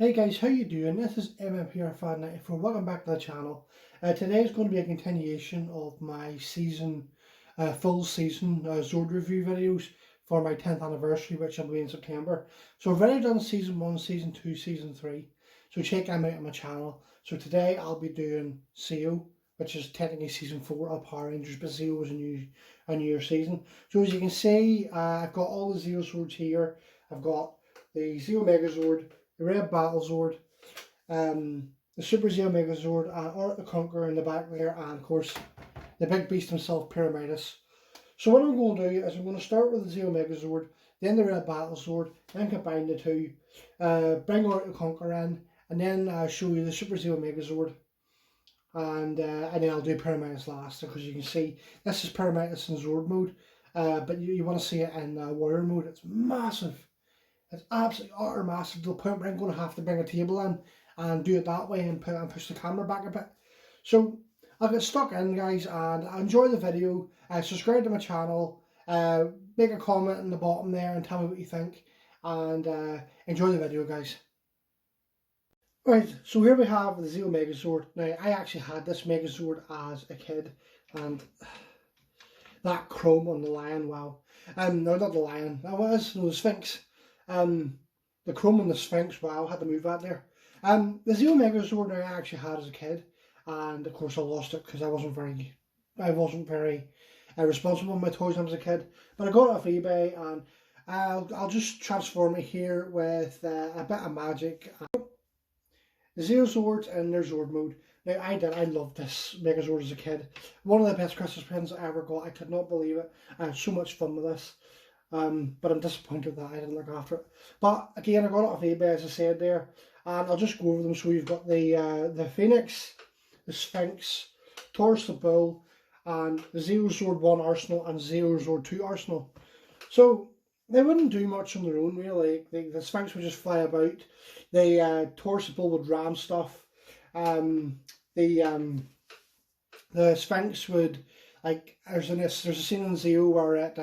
Hey guys, how you doing? This is MMPR594. Welcome back to the channel. Today is going to be a continuation of my full season Zord review videos for my 10th anniversary, which will be in September. So I've already done season 1, season 2, season 3. So check them out on my channel. So today I'll be doing Zeo, which is technically season 4 of Power Rangers, but Zeo was a newer season. So as you can see, I've got all the Zeo Swords here. I've got the Zeo Megazord, the Red Battlezord, the Super Zeo Megazord, and Auric the Conqueror in the back there, and of course the big beast himself, Pyramidas. So what I'm going to do is I'm going to start with the Zeo Megazord, then the Red Battlezord, then combine the two, bring Auric the Conqueror in, and then show you the Super Zeo Megazord, and then I'll do Pyramidas last, because you can see this is Pyramidas in Zord mode, but you want to see it in Warrior mode. It's massive. It's absolutely utter massive to the point where I'm going to have to bring a table in and do it that way and push the camera back a bit. So I'll get stuck in, guys, and enjoy the video. Subscribe to my channel, make a comment in the bottom there and tell me what you think, and enjoy the video, guys. Right, so here we have the Zeo Megazord. Now, I actually had this Megazord as a kid, and that chrome on the lion, wow. No, not the lion, that was the Sphinx. The chrome on the Sphinx, wow, I had to move that there. The Zeo Megazord I actually had as a kid, and of course I lost it because I wasn't very responsible with my toys when I was a kid. But I got it off eBay, and I'll just transform it here with a bit of magic. The Zeo Zords in their Zord mode. Now I loved this Megazord as a kid. One of the best Christmas presents I ever got. I could not believe it. I had so much fun with this. But I'm disappointed that I didn't look after it. But again, I got it off eBay, as I said there, and I'll just go over them. So you've got the Phoenix, the Sphinx, Taurus the Bull, and the Zeo Zord 1 Arsenal and Zeo Zord 2 Arsenal. So they wouldn't do much on their own, really. The Sphinx would just fly about. The Taurus the Bull would ram stuff. The Sphinx would, like, there's a scene in Zeo where it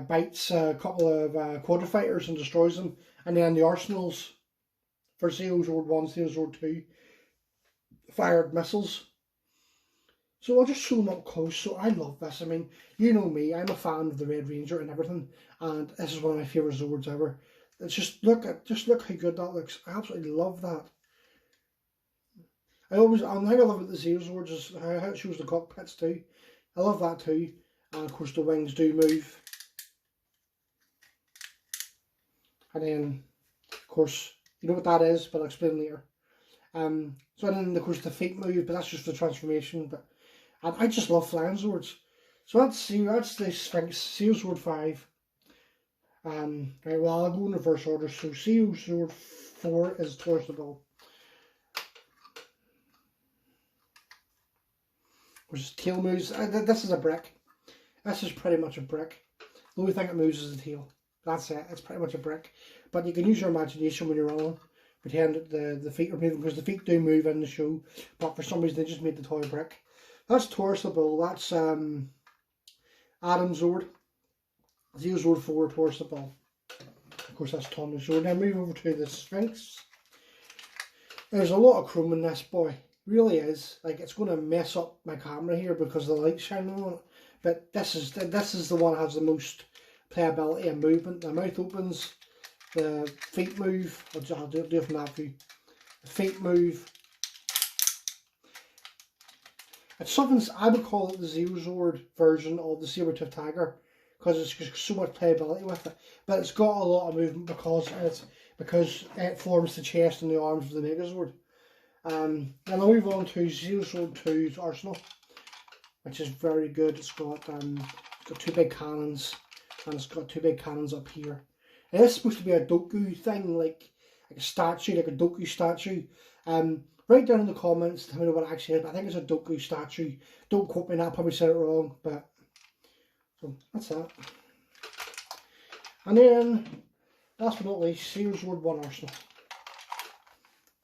bites a couple of quadrifighters and destroys them, and then the arsenals for Zeo Zord 1, Zeo Zord 2 fired missiles. So I'll just show them up close. So I love this. I mean, you know me, I'm a fan of the Red Ranger and everything, and this is one of my favourite Zords ever. It's just look how good that looks. I absolutely love that. I think I love it the Zeo Zords is how it shows the cockpits too. I love that too. And of course the wings do move. And then, of course, you know what that is, but I'll explain later. So then, of course, the feet move, but that's just the transformation. But I just love flying Zords. So that's the Sphinx, Zeo Zord 5. Right, well, I'll go in reverse order. So Zeo Zord 4 is Taurus the Bull. Of course, his tail moves. This is a brick. This is pretty much a brick. The only thing that moves is the tail. That's it. It's pretty much a brick. But you can use your imagination when you're running. Pretend that the feet are moving, because the feet do move in the show. But for some reason they just made the toy brick. That's Taurus the Bull. That's Adam Zord. Zeo Zord 4, Taurus the Bull. Of course, that's Tom the Zord. Now move over to the Sphinx. There's a lot of chrome in this boy. Really is. Like, it's going to mess up my camera here because the light's shining on it. But this is the one that has the most playability and movement. The mouth opens, the feet move. I'll do it from that view. The feet move. It's something I would call it the Zeo Zord version of the saber-tooth tiger, because it's just so much playability with it. But it's got a lot of movement because it forms the chest and the arms of the Megazord. And I'll move on to Zeo Zord 2's Arsenal, which is very good. It's got two big cannons, and it's got two big cannons up here. And this is supposed to be a Doku thing, like a statue, like a Doku statue. Write down in the comments, tell me what it actually is. But I think it's a Doku statue. Don't quote me on that, I probably said it wrong, but so that's that. And then, last but not least, Zeo Zord 1 Arsenal,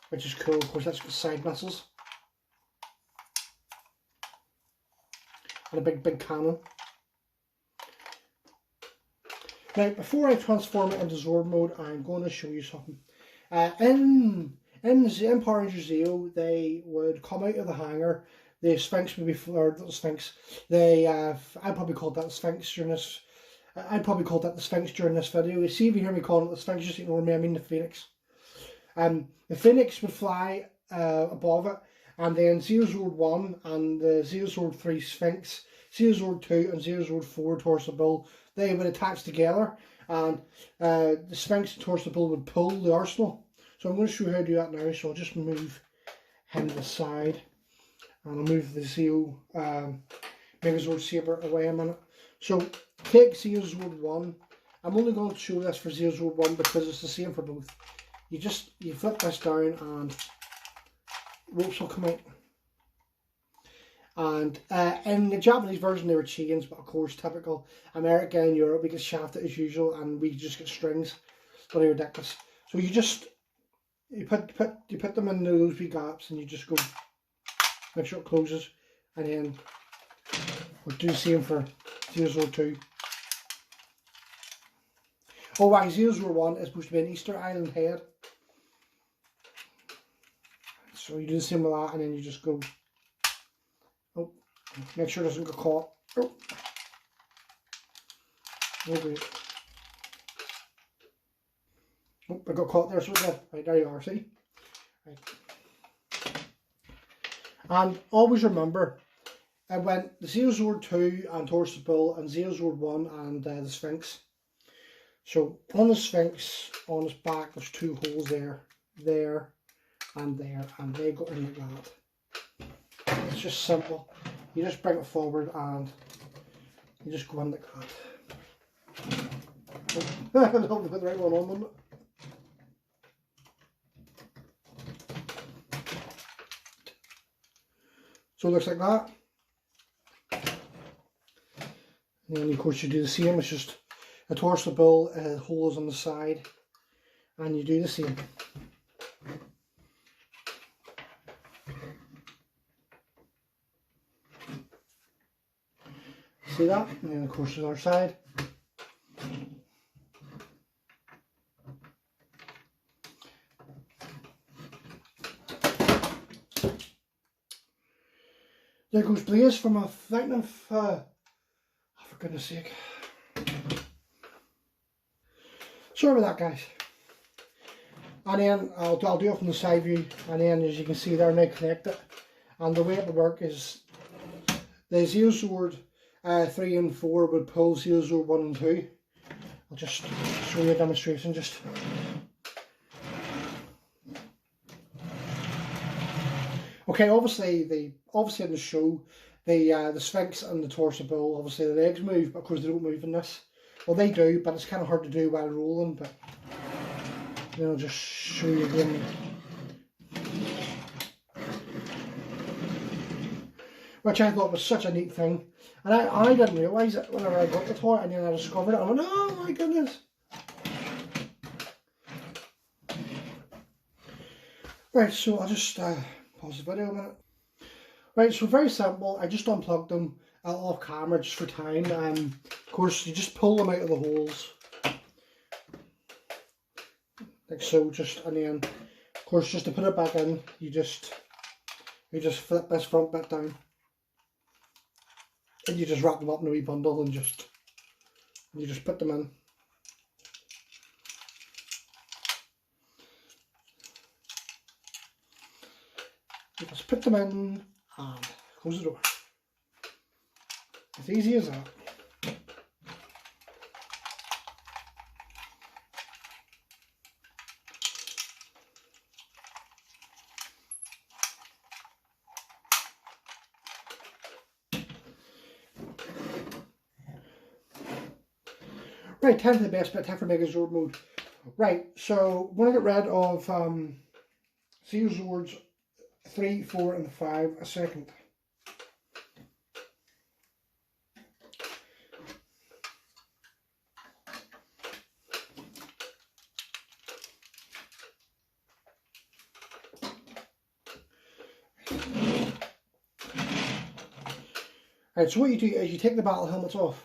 which is cool. Of course, that's got side missiles and a big cannon. Now, before I transform it into Zord mode, I'm going to show you something. In Power Rangers Zeo, they would come out of the hangar. The Sphinx would be, or not the Sphinx. I'd probably call that the Sphinx during this. I'd probably call that the Sphinx during this video. You see, if you hear me calling it the Sphinx, just ignore me. I mean the Phoenix. The Phoenix would fly above it, and then Zeozord 1 and the Zeozord 3 Sphinx, Zeozord 2 and Zeozord 4 Torso Bull, they would attach together, and the Sphinx and Torso Bull would pull the arsenal. So I'm going to show you how to do that now. So I'll just move him to the side, and I'll move the Zeo Megazord Saber away a minute. So take Zeozord 1. I'm only going to show this for Zeozord 1 because it's the same for both. You flip this down and ropes will come out. And in the Japanese version they were chains, but of course typical America and Europe we get shafted as usual, and we just get strings. Bloody ridiculous. So you put them in those wee gaps, and you just go make sure it closes, and then we'll do the same for Zeozord 2. Oh right, Zeozord 1 is supposed to be an Easter Island head. So you do the same with that, and then you just go, oh, make sure it doesn't get caught. Oh, wait. Oh, I got caught there, so it did. Right, there you are, see? Right. And always remember, I went the Zeozord 2 and Torso Bull and Zeozord 1 and the Sphinx. So on the Sphinx, on his back, there's 2 holes there, and they go in like that. It's just simple. You just bring it forward and you just go in like that. I don't know if I put the right one on them. So it looks like that. And then of course you do the same. It's just a Torso Bull, holes on the side, and you do the same. See that? And then of course the other side. There goes Blaze from a Lightning, oh, for goodness sake. Sorry about that, guys. And then I'll do it from the side view, and then as you can see they're now connected. And the way it would work is the Zeozord 3 and 4 would pull Zeozord 1 and 2. I'll just show you a demonstration. Okay, obviously in the show, the Sphinx and the Torso Bull, obviously the legs move, but of course they don't move in this. Well, they do, but it's kind of hard to do while rolling. But then I'll just show you again. Which I thought was such a neat thing, and I didn't realise it whenever I got the toy, and then I discovered it. I went, oh my goodness! Right, so I'll just pause the video a minute. Right, so very simple. I just unplugged them off camera just for time. Of course, you just pull them out of the holes, like so. And then, of course, just to put it back in, you just flip this front bit down, and you just wrap them up in a wee bundle, and you just put them in. You just put them in and close the door. As easy as that. Right, time for the best bit, time for Megazord mode. Right, so I'm going to get rid of Zeozords 3, 4 and 5 a second. Right, so what you do is you take the battle helmets off.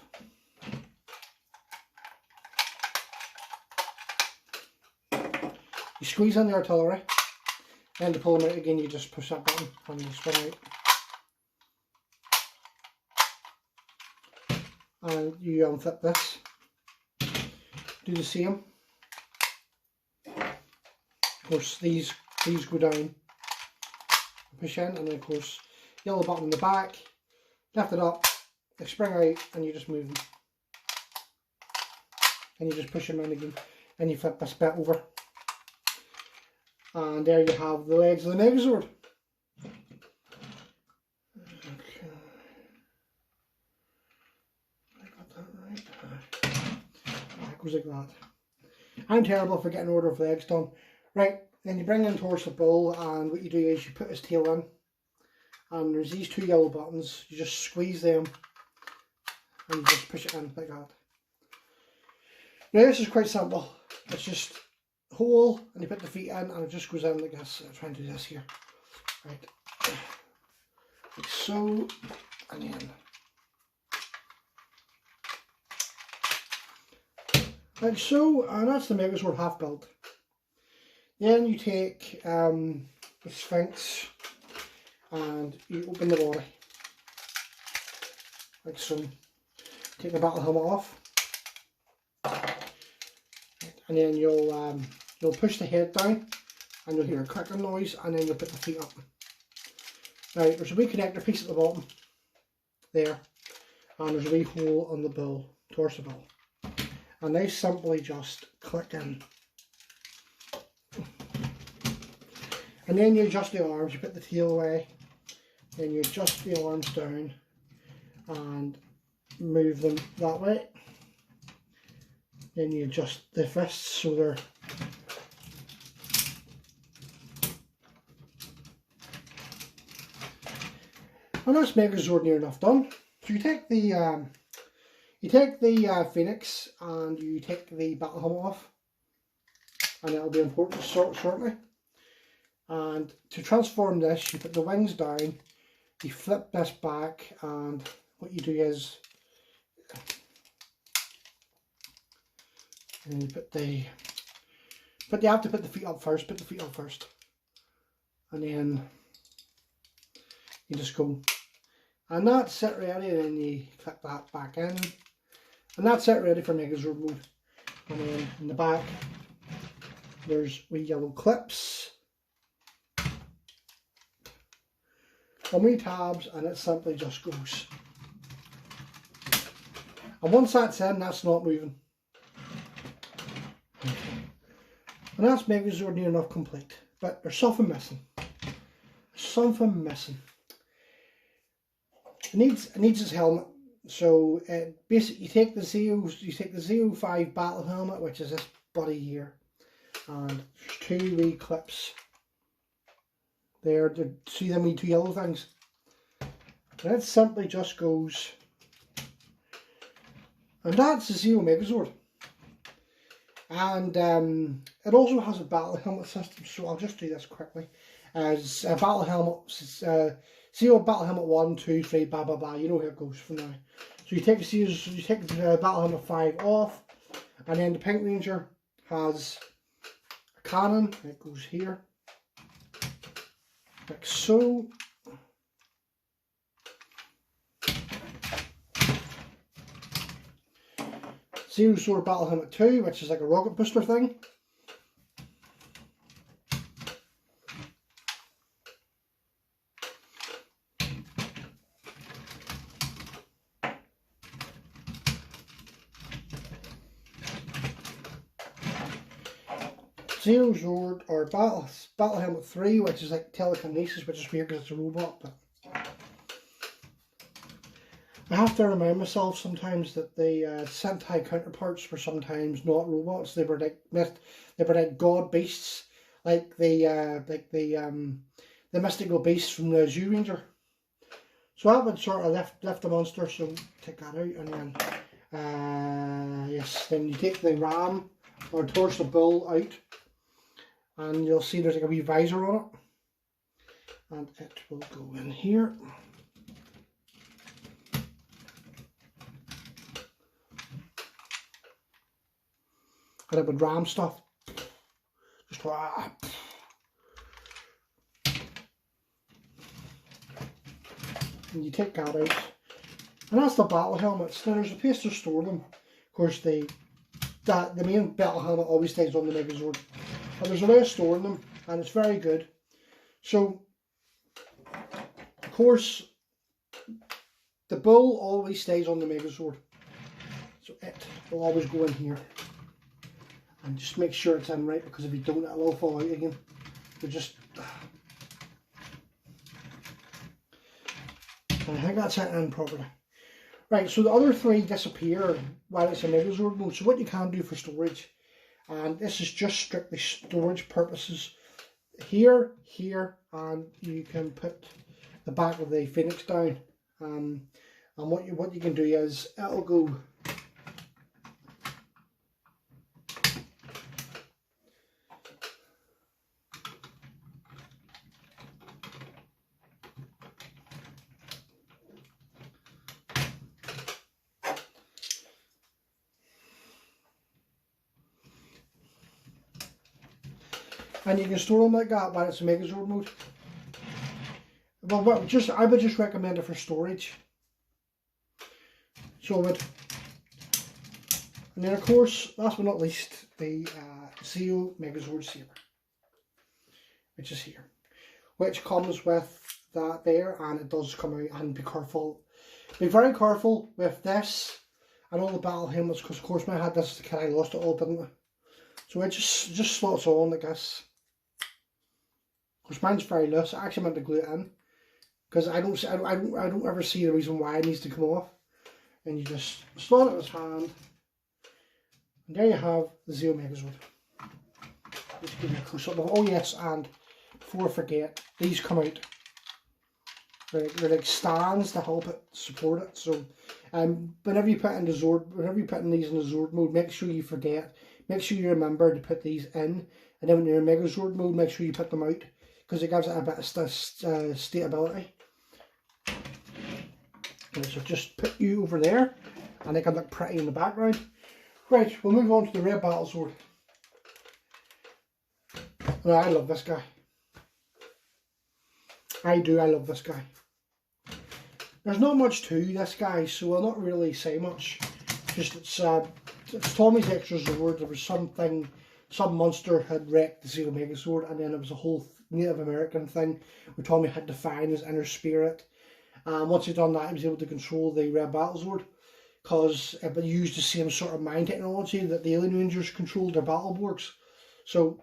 You squeeze in the artillery, and to pull them out again you just push that button and you spin out. And you unflip this. Do the same. Of course these go down. Push in, and then of course yellow button in the back. Lift it up, they spring out, and you just move them. And you just push them in again, and you flip this bit over. And there you have the legs of the Megazord. Okay. I got that right. That goes like that. I'm terrible for getting order of legs done. Right, then you bring in towards the bull, and what you do is you put his tail in. And there's these two yellow buttons. You just squeeze them, and you just push it in like that. Now this is quite simple. It's just hole, and you put the feet in, and it just goes in like this. I'll try and do this here. Right. Like so, and then. Like so, and that's the Megazord half built. Then you take the Sphinx and you open the body. Like so. Take the battle helmet off. And then you'll push the head down and you'll hear a clicking noise, and then you'll put the feet up. Now there's a wee connector piece at the bottom there, and there's a wee hole on the bull, torso bull, and they simply just click in. And then you adjust the arms, you put the tail away, then you adjust the arms down and move them that way. Then you adjust the fists so they're and that's Megazord near enough done. So you take the Phoenix and you take the battle helmet off, and it'll be important shortly. And to transform this, you put the wings down, you flip this back, and what you do is and you you have to put the feet up first, and then you just go, and that's it ready, and then you click that back in, and that's it ready for Megazord mode. And then in the back there's wee yellow clips and wee tabs, and it simply just goes, and once that's in, that's not moving. And that's Megazord near enough complete, but there's something missing. It needs his helmet. So basically, you take the Zeo 5 battle helmet, which is this body here, and there's two wee clips there. See them wee two yellow things? And it simply just goes, and that's the Zeo Megazord. And it also has a battle helmet system, so I'll just do this quickly. As battle helmets, Zeo battle helmet 1, 2, 3, blah blah blah. You know how it goes from now. So you take the battle helmet 5 off, and then the Pink Ranger has a cannon. It goes here, like so. Zeo Sword Battle Helmet 2, which is like a rocket booster thing. Zeo Zord or Battle Helmet 3, which is like telekinesis, which is weird because it's a robot, but I have to remind myself sometimes that the Sentai counterparts were sometimes not robots. They were like god beasts, like the mystical beasts from the Zeo Ranger. So that would sort of lift the monster. So take that out, and then yes, then you take the ram or torso bull out, and you'll see there's like a wee visor on it, and it will go in here. And it would ram stuff. Just and you take that out. And that's the battle helmets. Now there's a place to store them. Of course, the main battle helmet always stays on the Megazord. But there's a way of storing them, and it's very good. So, of course, the bull always stays on the Megazord. So it will always go in here. And just make sure it's in right, because if you don't, it will fall out again. You just... I think that's it in properly. Right, so the other three disappear while it's in Megazord mode. So what you can do for storage, and this is just strictly storage purposes, here, and you can put the back of the Phoenix down. And what you can do is, it'll go... And you can store them like that while it's in Megazord mode. Well, I would just recommend it for storage. So I would. And then of course, last but not least, the Zeo Megazord Saber, which is here, which comes with that there, and it does come out. And be careful, be very careful with this and all the battle helmets, because of course when I had this as a kid, I lost it all, didn't I? So it just slots on like this. Of course, mine's very loose. I actually meant to glue it in, because I don't ever see the reason why it needs to come off. And you just slot it in his hand, and there you have the Zeo Megazord. Just give you a close up of. Oh yes, and before I forget, these come out. They're like stands to help it support it. So, whenever you put in the Zord, whenever you put in these in the Zord mode, make sure you forget. Make sure you remember to put these in, and then when you're in Megazord mode, make sure you put them out, because it gives it a bit of stability. Okay, so just put you over there, and they can look pretty in the background. Right, we'll move on to the Red Battlezord. Well, I love this guy. I love this guy. There's not much to this guy, so I'll not really say much. Just it's Tommy's extra Zord. There was some monster had wrecked the Zeo Megazord, and then there was a whole Native American thing where Tommy had to find his inner spirit. Once he'd done that, he was able to control the Red Battlezord, because it used the same sort of mind technology that the Alien Rangers controlled their battle boards. So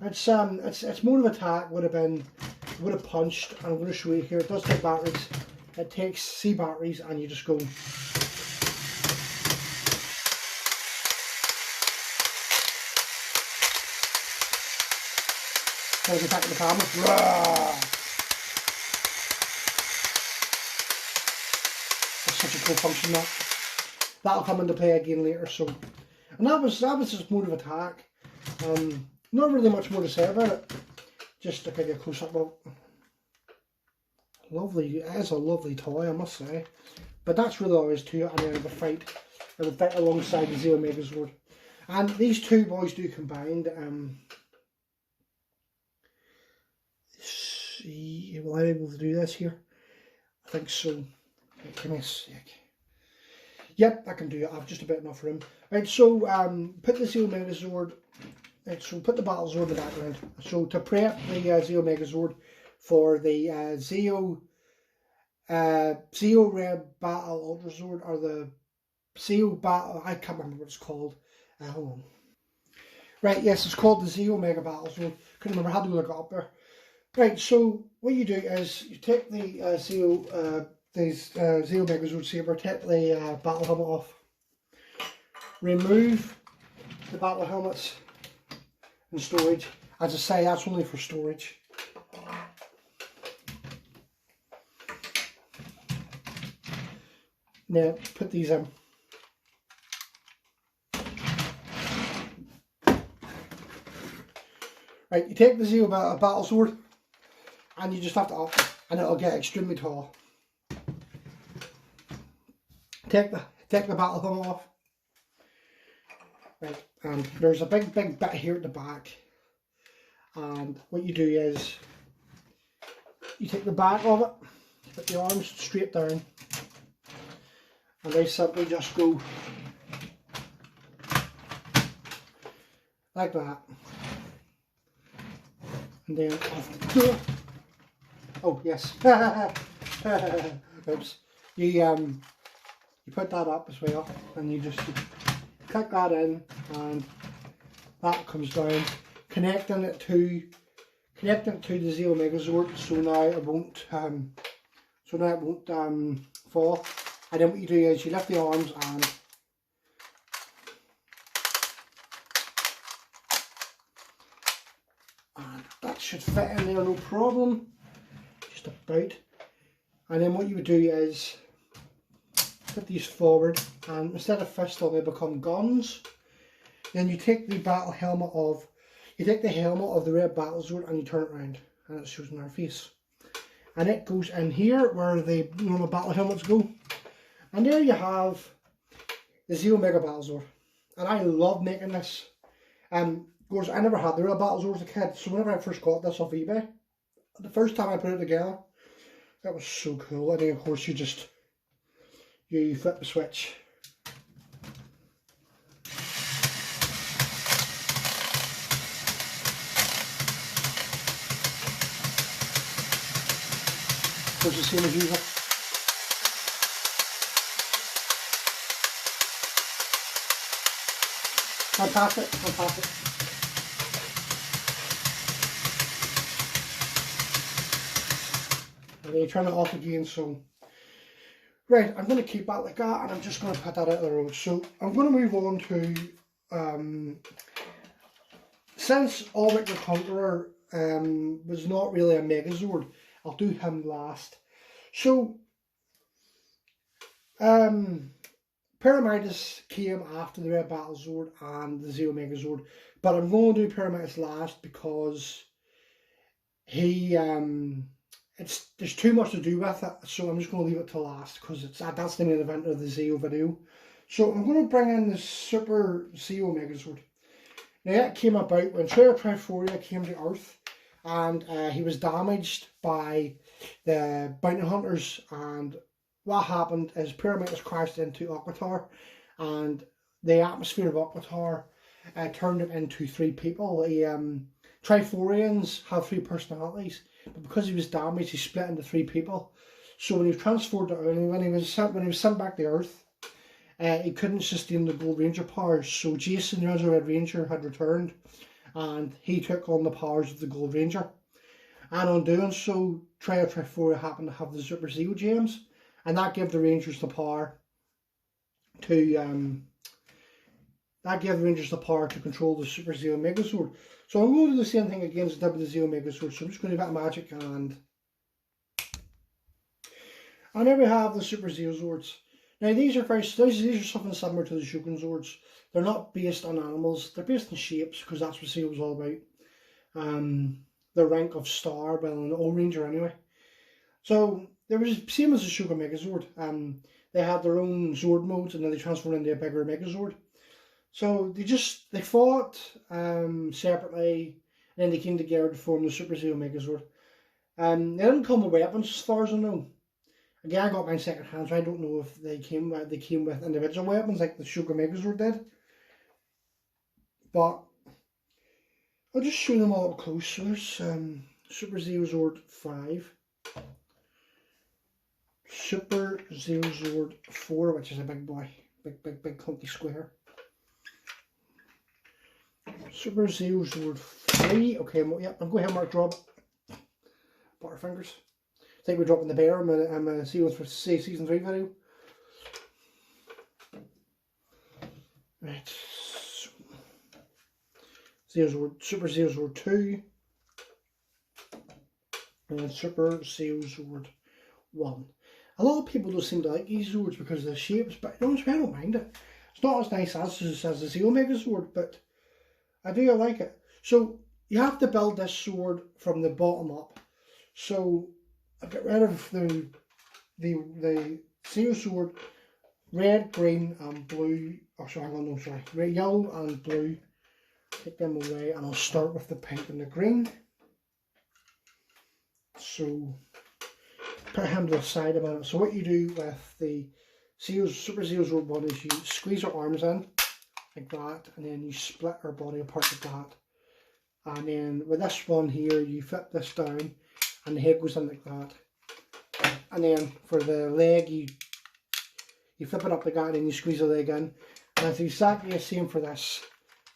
its mode of attack would have punched, and I'm going to show you here. It does take batteries. It takes C batteries, and you just go. There's the back of the camera. Rawr! That's such a cool function, that'll come into play again later. So, and that was its mode of attack. Not really much more to say about it. Just to give you a close up of it. Lovely, it is a lovely toy, I must say. But that's really all there is to it, and then it would fight alongside the Zeo Megazord. And these two boys do combined. See, will I be able to do this here? I think so. Give me a sec. Yep, I can do it. I've just about enough room. Right, so put the Zeo Megazord. Right, so put the Battlezord in the background. So to prep the Zeo Megazord for the Zeo Red Battle Ultrazord, or the Zeo Battle, I can't remember what it's called. Hold on. Right, yes, it's called the Zeo Mega Battlezord. Couldn't remember, I had to look it up there. Right, so what you do is you take the Zeo Megazord Saber, take the battle helmet off, remove the battle helmets and storage. As I say, that's only for storage. Now put these in. Right, you take the Zeo Battlezord, and you just have to up, and it'll get extremely tall. Take the battle helmet off. Right, and there's a big bit here at the back And what you do is you take the back of it, put the arms straight down, and they simply just go like that. And then off the door. Oh yes. Oops. You put that up as well, and you just click that in, and that comes down, connecting it to the Zeo Megazord, so now it won't fall. And then what you do is you lift the arms and that should fit in there no problem, just about. And then what you would do is put these forward, and instead of pistol they become guns. Then you take the helmet of the red Battlezord and you turn it around, and it shows in our face. And it goes in here where the normal battle helmets go. And there you have the Zeo Mega Battlezord. And I love making this. Of course, I never had the real Battlezord as a kid, so whenever I first got this off eBay, the first time I put it together, it was so cool. And then of course you flip the switch. Of course, the same as usual. Fantastic, fantastic. And then you turn it off again, so right, I'm going to keep that like that, and I'm just going to put that out of the road. So I'm going to move on to, since Auric the Conqueror was not really a Megazord, I'll do him last. So, Pyramidas came after the Red Battlezord and the Zeo Megazord, but I'm going to do Pyramidas last because there's too much to do with it, so I'm just going to leave it to last because that's the main event of the Zeo video. So I'm going to bring in the Super Zeo Megazord. Now that came about when Triphoria came to Earth, and he was damaged by the bounty hunters, and what happened is Pyramidas crashed into Aquitar, and the atmosphere of Aquitar turned him into three people. Triforians have three personalities, but because he was damaged, he split into three people. So when he was transferred to Earth, when he was sent back to Earth, he couldn't sustain the Gold Ranger powers. So Jason, the other Red Ranger, had returned, and he took on the powers of the Gold Ranger. And on doing so, Triforia happened to have the Super Zeo gems, and that gave the Rangers the power to control the Super Zeo Megazord. So I'm going to do the same thing against the Zeo Megazord. So I'm just going to do that magic, and there we have the Super Zeo Zords. Now these are something similar to the Shogun Zords. They're not based on animals; they're based on shapes, because that's what Zeo was all about. The rank of star, well, an All Ranger anyway. So they were the same as the Shogun Megazord. They had their own Zord modes, and then they transformed into a bigger Megazord. So they fought separately, and then they came together to form the Super Zeo Megazord. They didn't come with weapons, as far as I know. Again, I got mine second hand, so I don't know if they came with individual weapons like the Shogun Megazord did. But I'll just show them all up close. So there's Super Zeo Zord 5, Super Zeo Zord 4, which is a big boy, big clunky square. Super Zeo Zord 3. Okay, yep, I'm going ahead and mark drop. Butterfingers. I think we're dropping the bear. I'm a Zeo for season 3 video. Right. Super Zeo Zord 2. And Super Zeo Zord 1. A lot of people don't seem to like these Zords because of the shapes, but I don't mind it. It's not as nice as the Zeo Megazord, but I do like it. So you have to build this sword from the bottom up. So I get rid of the Zeo Sword, red, green and blue. Oh, sorry, hang on, no, sorry. Red, yellow and blue. take them away, and I'll start with the pink and the green. So put him to the side a minute. So what you do with the Super Zeo Zord one is you squeeze your arms in like that, and then you split her body apart like that. And then with this one here, you flip this down, and the head goes in like that. And then for the leg, you flip it up like that, and then you squeeze the leg in. And it's exactly the same for this.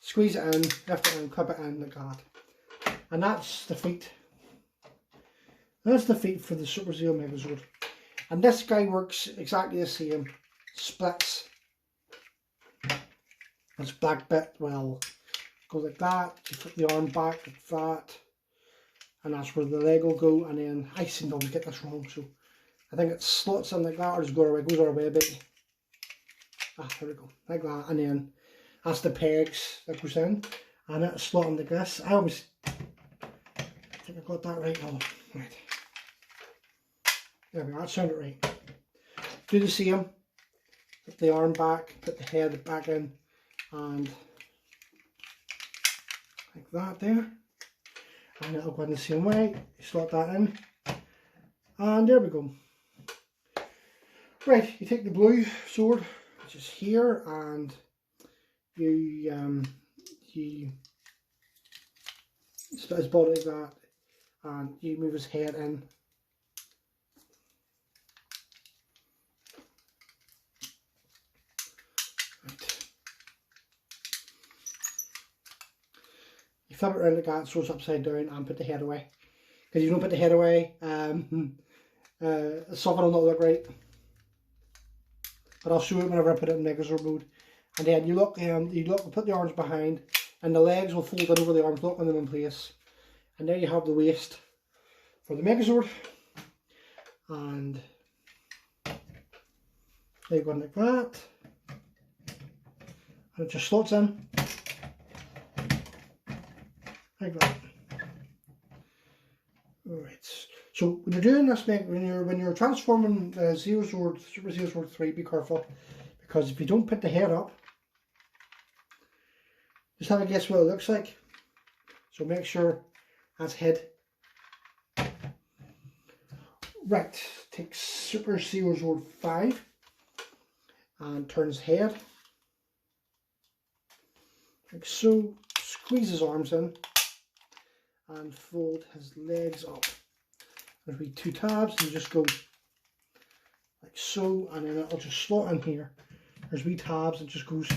Squeeze it in, lift it in, clip it in like that. And that's the feet. That's the feet for the Super Zeo Megazord. And this guy works exactly the same. Splits. This back bit will go like that. You flip the arm back like that. And that's where the leg will go. And then I seem to always get this wrong. So I think it slots in like that, or just goes our way a bit. Ah, there we go. Like that. And then that's the pegs that goes in. And it's slotting like this. I think I got that right. Oh, right. There we go, that sounded right. Do the same. Put the arm back, put the head back in, and like that there. And it'll go in the same way. You slot that in. And there we go. Right, you take the blue sword, which is here, and you split his body like that, and you move his head in. You flip it around like that, so it's upside down, and put the head away. Because if you don't put the head away, something will not look right. But I'll show it whenever I put it in Megazord mode. And then you put the arms behind, and the legs will fold in over the arms, locking them in place. And there you have the waist for the Megazord. And they go in like that. And it just slots in. Like that. Alright. So when you're doing this, when you're transforming Zeo Zord, Super Zeo Zord 3, be careful, because if you don't put the head up, just have a guess what it looks like. So make sure that's head. Right. Take Super Zeo Zord 5 and turn his head like so. Squeeze his arms in and fold his legs up. There'll be 2 tabs, and you just go like so, and then it'll just slot in here. There's wee tabs, and it just goes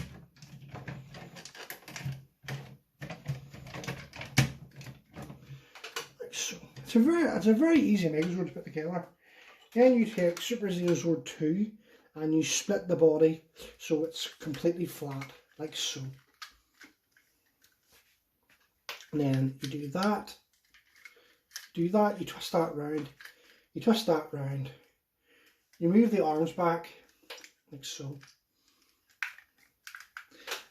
like so. It's a very easy Megazord to put together. Then you take Super Zeo Zord 2 and you split the body so it's completely flat, like so. And then you do that, you twist that round, you move the arms back, like so.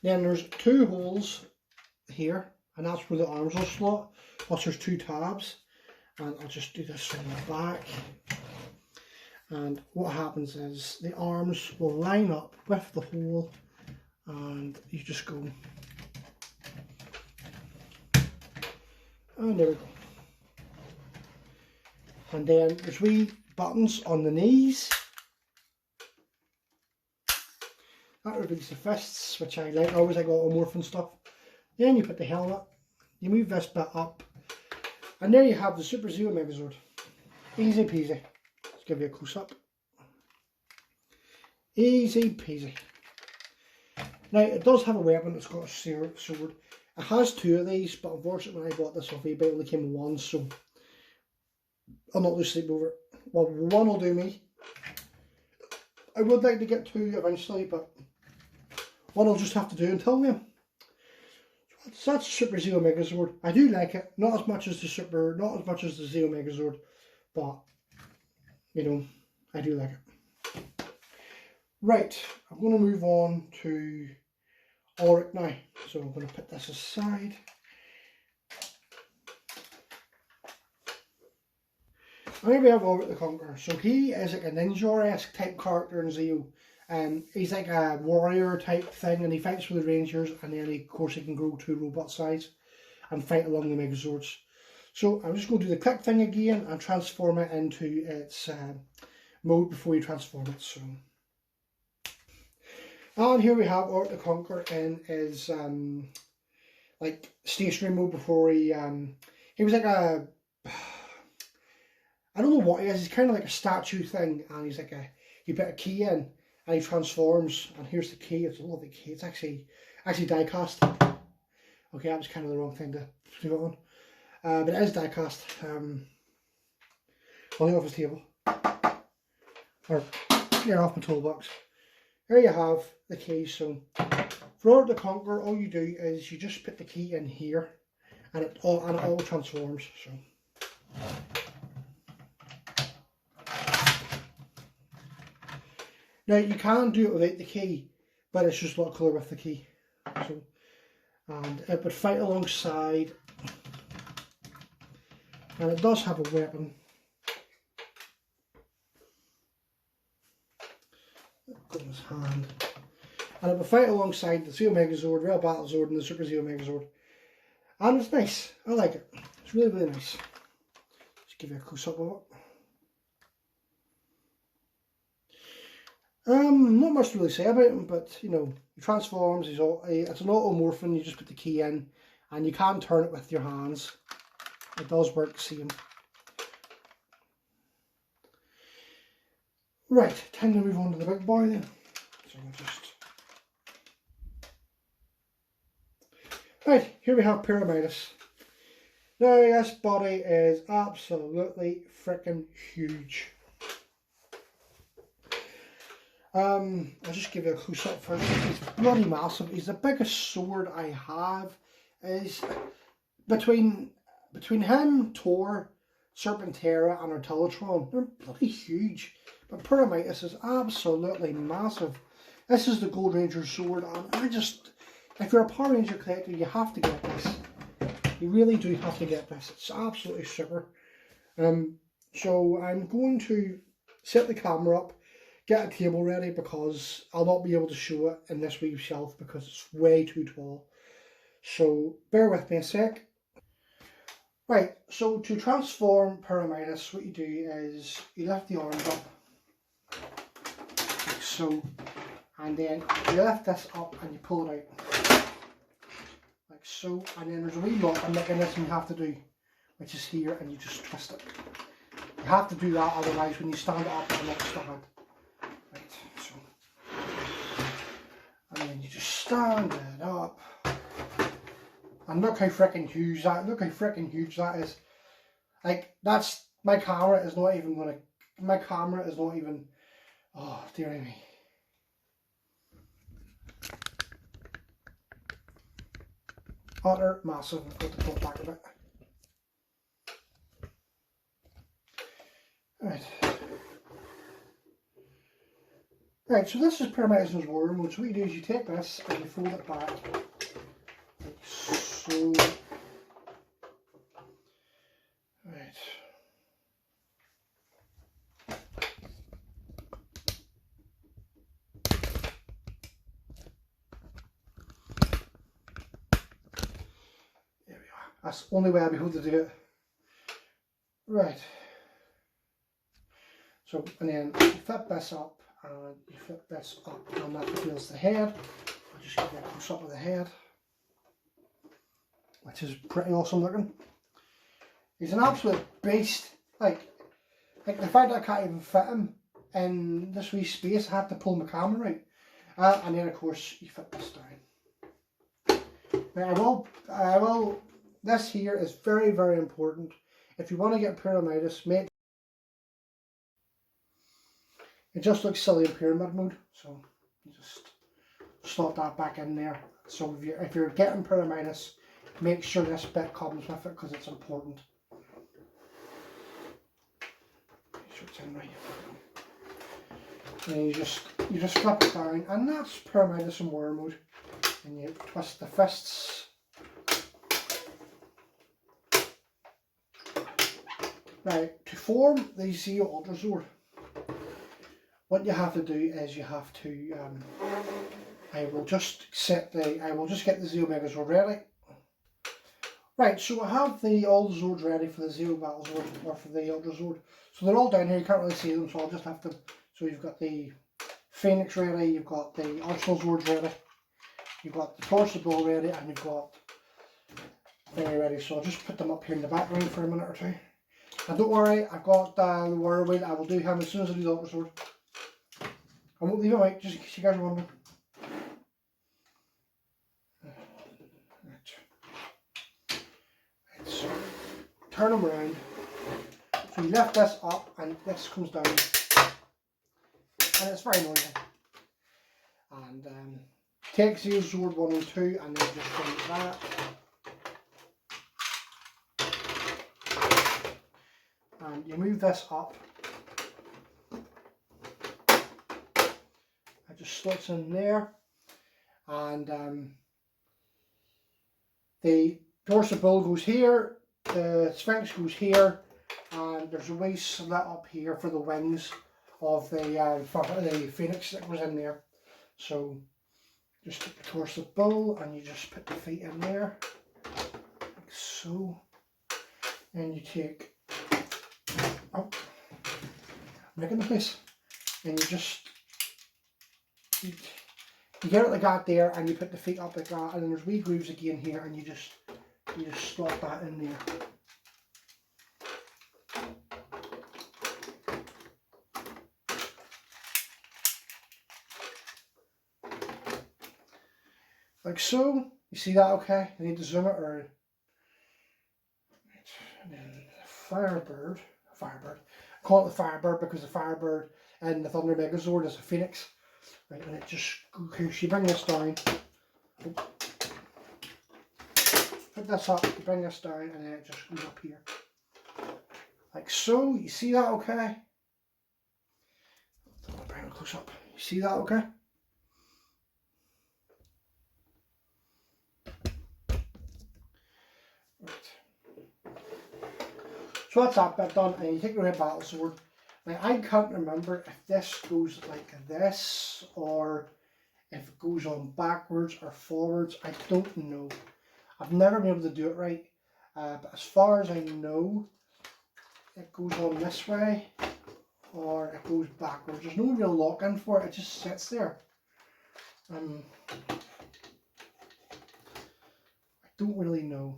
Then there's 2 holes here, and that's where the arms will slot, plus there's 2 tabs, and I'll just do this from the back. And what happens is the arms will line up with the hole, and you just go. And there we go. And then there's wee buttons on the knees. That reveals the fists, which I like. I always like automorphing stuff. Then you put the helmet. You move this bit up. And there you have the Super Zeo Megazord. Easy peasy. Let's give you a close up. Easy peasy. Now it does have a weapon that's got a sword. It has 2 of these, but unfortunately when I bought this off eBay it only came with 1, so I'll not lose sleep over it. Well, 1 will do me. I would like to get 2 eventually, but 1 will just have to do until then. So that's Super Zeo Megazord. I do like it, not as much as the Zeo Megazord, but you know, I do like it. Right, I'm going to move on to Auric now. So I'm going to put this aside. And here we have Auric the Conqueror. So he is like a ninja-esque type character in Zeo. He's like a warrior type thing, and he fights with the Rangers, and then of course he can grow to robot size and fight along the Megazords. So I'm just going to do the click thing again and transform it into its mode before you transform it. So, and here we have Auric the Conqueror in his like stationary mode before he was like a, I don't know what he is. He's kind of like a statue thing, and he's like you put a key in and he transforms, and here's the key. It's a lovely key. It's actually die cast. Okay, that was kind of the wrong thing to do it on. But it is die cast. I'll leave it off his table. Or clear off my toolbox. Here you have the key. So for Auric the Conqueror, all you do is you just put the key in here, and it all transforms. So now you can do it without the key, but it's just a lot cooler with the key. So, and it would fight alongside, and it does have a weapon. Got in his hand, and it would fight alongside the Zeo Megazord, Mega Battlezord, and the Super Zeo Megazord. And it's nice. I like it. It's really, really nice. Just give you a close up of it. Not much to really say about him, but you know, he transforms. It's an automorphin. You just put the key in, and you can turn it with your hands. It does work the same. Right, time to move on to the big boy then. So we'll just. Right, here we have Pyramidas. Now this body is absolutely freaking huge. I'll just give you a close up first. He's bloody massive. He's the biggest sword I have. Is between him, Tor, Serpentera, and Artillatron. They're bloody huge. But Pyramidas is absolutely massive. This is the Gold Ranger sword, and if you're a Power Ranger collector, you have to get this. You really do have to get this. It's absolutely super. So I'm going to set the camera up, get a table ready, because I'll not be able to show it in this wee shelf because it's way too tall. So bear with me a sec. Right, so to transform Pyramidas, what you do is you lift the arms up, like so, and then you lift this up and you pull it out, like so, and then there's a wee locking mechanism you have to do, which is here, and you just twist it. You have to do that, otherwise when you stand it up, it'll not stand. Right, so, and then you just stand it up. And look how freaking huge that is. Like, that's, my camera is not even, oh dear me. Utter massive. I've got to pull it back a bit. Right, so this is Pyramidas and Ultrazord mode. So what you do is you take this and you fold it back. Like so. Right. There we are. That's the only way I'll be able to do it. Right. So, and then you flip this up, and you flip this up, and that reveals the head. I'll just give you a close up of the head, which is pretty awesome looking. He's an absolute beast. Like the fact that I can't even fit him in this wee space, I have to pull my camera out. And then of course you fit this down. Now I will, this here is very, very important. If you want to get Pyramidas, make it just looks silly in pyramid mode, so you just slot that back in there. So if you're getting Pyramidas, make sure this bit comes with it because it's important. Make sure it's in right. And you just flip it down, and that's Pyramidas in war mode. And you twist the fists. Right, to form the Zeo Ultrazord, what you have to do is you have to, I will just get the Zeo Megazord ready. Right, so I have all the Zords ready for the Zeo Battlezord, or for the Ultrazord. So they're all down here, you can't really see them, so I'll just have them. So you've got the Phoenix ready, you've got the Ultrazord ready, you've got the Torsible ready, and you've got Thingy ready. So I'll just put them up here in the background for a minute or two. And don't worry, I've got the wire wheel. I will do him as soon as I do the Ultrazord. I won't leave it out, just in case you guys are wondering. So turn them around. So you lift this up and this comes down. And it's very noisy. And take Zeo Zord 1 and 2 and then just go like that. And you move this up. It just slots in there. And the Torsible goes here, the Sphinx goes here, and there's a wee slit up here for the wings of the Phoenix that goes in there. So just take the Torsible and you just put the feet in there, like so. And you take, oh, making the place, and you just, you get it like that there, and you put the feet up like that, and then there's wee grooves again here, and you just slot that in there. Like so. You see that okay? I need to zoom it, or and then Firebird. I call it the Firebird because the Firebird in the Thunder Megazord is a Phoenix. Right, and it just, okay, so you bring this down. Put this up, you bring this down, and then it just goes up here. Like so. You see that okay? I'll bring it close up. You see that okay? Right. So that's that bit done, and you take your red Battlezord. Now I can't remember if this goes like this, or if it goes on backwards or forwards. I don't know. I've never been able to do it right, but as far as I know, it goes on this way or it goes backwards. There's no real lock-in for it, it just sits there. I don't really know.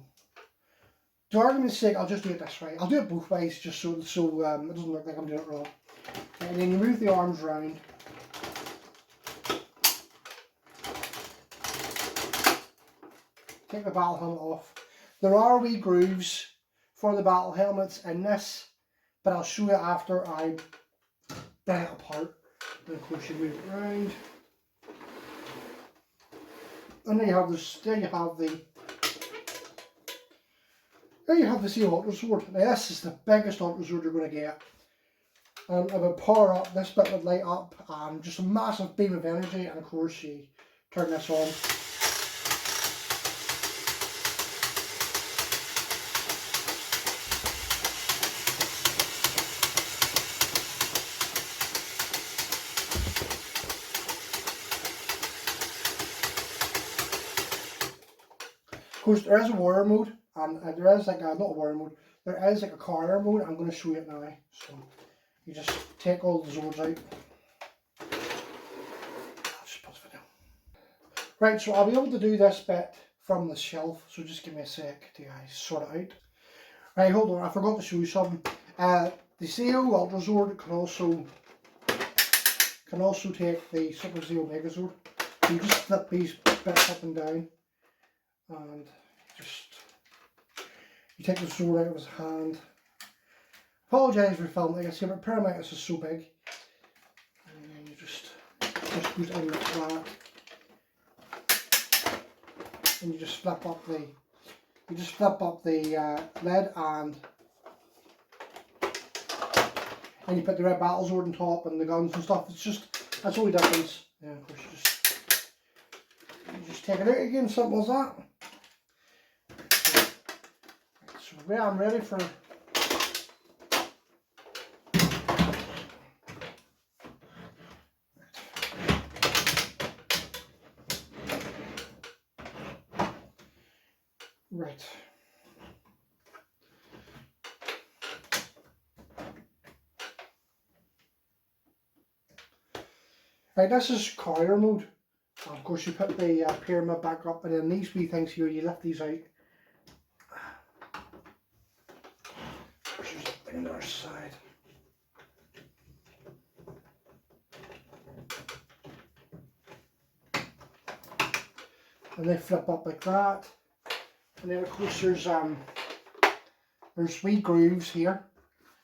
To argument's sake, I'll just do it this way. I'll do it both ways just so it doesn't look like I'm doing it wrong. And then you move the arms round. Take the battle helmet off. There are wee grooves for the battle helmets in this, but I'll show you after I bring it apart. And of course you move it around. And then you have this. There you have the Zeo Ultrazord. Now this is the biggest Ultrazord you're going to get. And it would power up, this bit would light up, just a massive beam of energy, and of course you turn this on. Of course there is a warrior mode, and there is like a, not a warrior mode, there is like a corner mode. I'm going to show you it now. So you just take all the Zords out. I'll just pause the video. Right, so I'll be able to do this bit from the shelf, so just give me a sec to sort it out. Right, hold on, I forgot to show you something. The Zeo Ultrazord can also take the Super Zeo Megazord. So you just flip these bits up and down, and you take the sword out of his hand. Apologise for filming, like I say, but Pyramidas is so big. And then you just goes in like that. And you just flip up the lid, and you put the red Battlezord on top and the guns and stuff. It's just, that's the only difference. Yeah, of course you just take it out again, simple as that. So I'm ready for Right. Right, this is courier mode. And of course you put the pyramid back up, and then these wee things here, you lift these out. There's the other side. And they flip up like that. And then of course there's wee grooves here.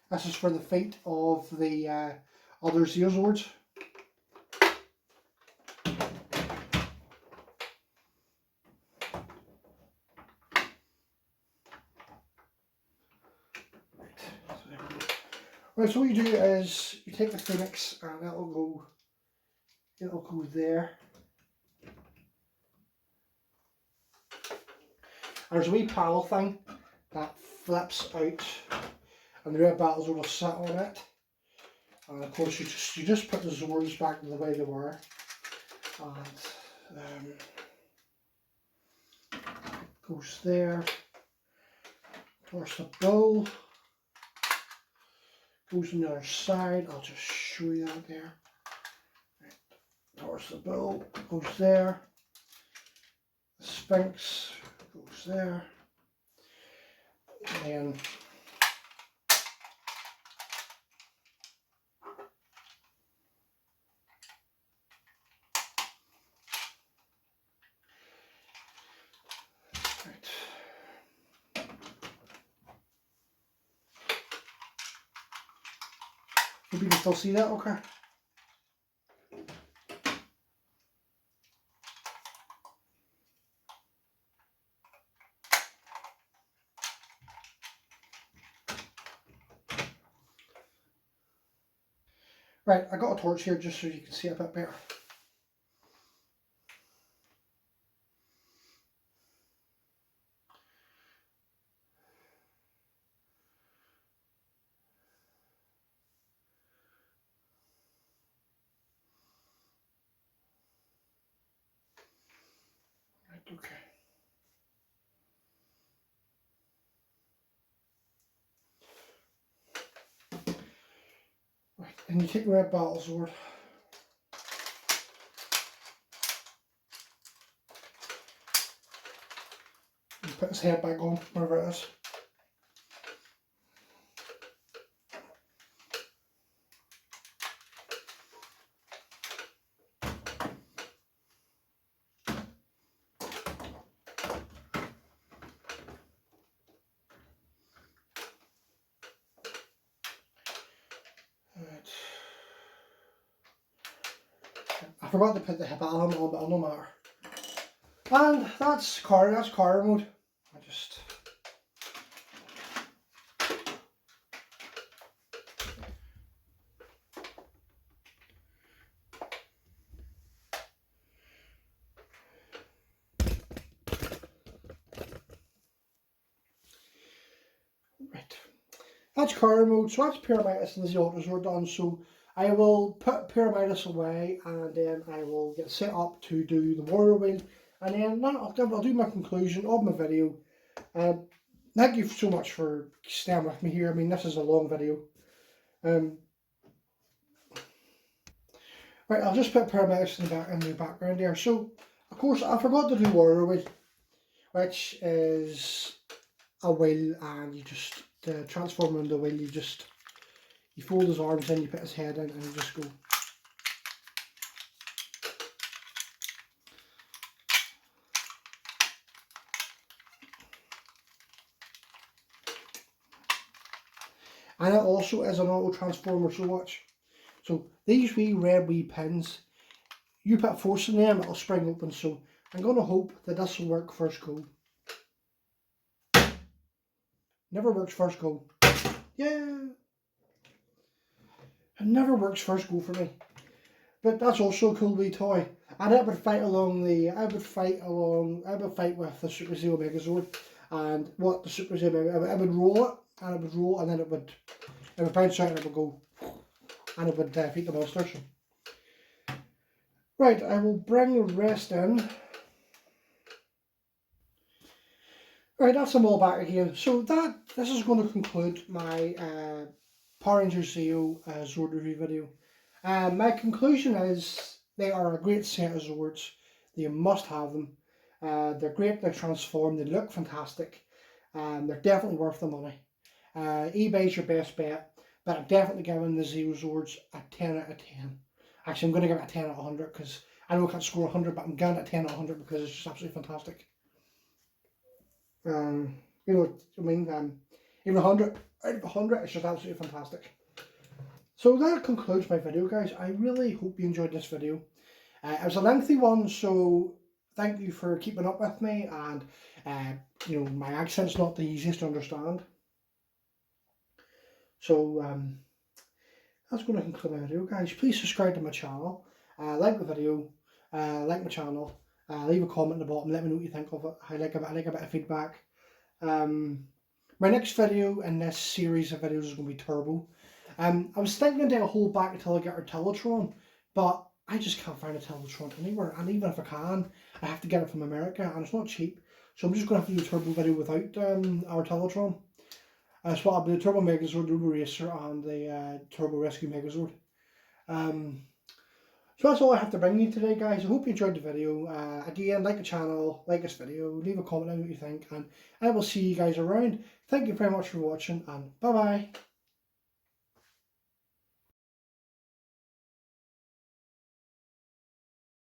This is for the feet of the other Zeo Zords. Right, so what you do is you take the phoenix and it'll go there. There's a wee panel thing that flips out, and the red Battlezord will sit on it. And of course you just put the Zords back the way they were, and goes there. Towards the bow. Goes on the other side. I'll just show you that there. Right. Towards the bow goes there. The Sphinx goes there. And then hope you can still see that, okay? Right, I got a torch here just so you can see it a bit better. Right, okay. Right, and you take the red Battlezord. And put his head back on, wherever it is. Right. I forgot to put the hip element on, but no matter. And that's car mode. I just right. That's car mode, so that's Pyramidas and Zeo Megazord done. So I will put Pyramidas away, and then I will get set up to do the warrior wheel, and then I'll do my conclusion of my video. Thank you so much for staying with me here. I mean, this is a long video. Right, I'll just put Pyramidas in the background there. So, of course, I forgot to do warrior wheel, which is a wheel, and you just transform him into a wheel. You fold his arms in, you put his head in, and you just go. And it also is an auto transformer, so watch. So these wee pins, you put force in them, it'll spring open. So I'm going to hope that this will work first go. Never works first go. Yeah. It never works first go for me. But that's also a cool wee toy. And it would fight I would fight with the Super Zeo Megazord. And what the Super Zeo Mega, it would roll it, and it would roll, and then it would bounce out, and it would go, and it would defeat the monsters. Right, I will bring the rest in. Right, that's them all back again. So this is going to conclude my Power Rangers Zeo Zord review video. My conclusion is they are a great set of Zords. You must have them. They're great, they transform, they look fantastic. They're definitely worth the money. eBay's your best bet, but I'm definitely giving the Zeo Zords a 10 out of 10. Actually, I'm going to give it a 10 out of 100 because I know I can't score 100, but I'm giving it a 10 out of 100 because it's just absolutely fantastic. You know, I mean, even 100 out of 100, it's just absolutely fantastic. So that concludes my video, guys. I really hope you enjoyed this video. It was a lengthy one, so thank you for keeping up with me, and you know, my accent's not the easiest to understand. So that's going to conclude my video, guys. Please subscribe to my channel, like the video, like my channel, leave a comment at the bottom, let me know what you think of it. I like a bit of feedback. My next video in this series of videos is going to be Turbo. I was thinking of doing a whole back until I get our Teletron, but I just can't find a Teletron anywhere, and even if I can, I have to get it from America, and it's not cheap, so I'm just going to have to do a Turbo video without our Teletron. So I'll do the Turbo Megazord, Turbo Racer, and the Turbo Rescue Megazord. So that's all I have to bring you today, guys. I hope you enjoyed the video. Again, like the channel, like this video, leave a comment on what you think, and I will see you guys around. Thank you very much for watching, and bye-bye.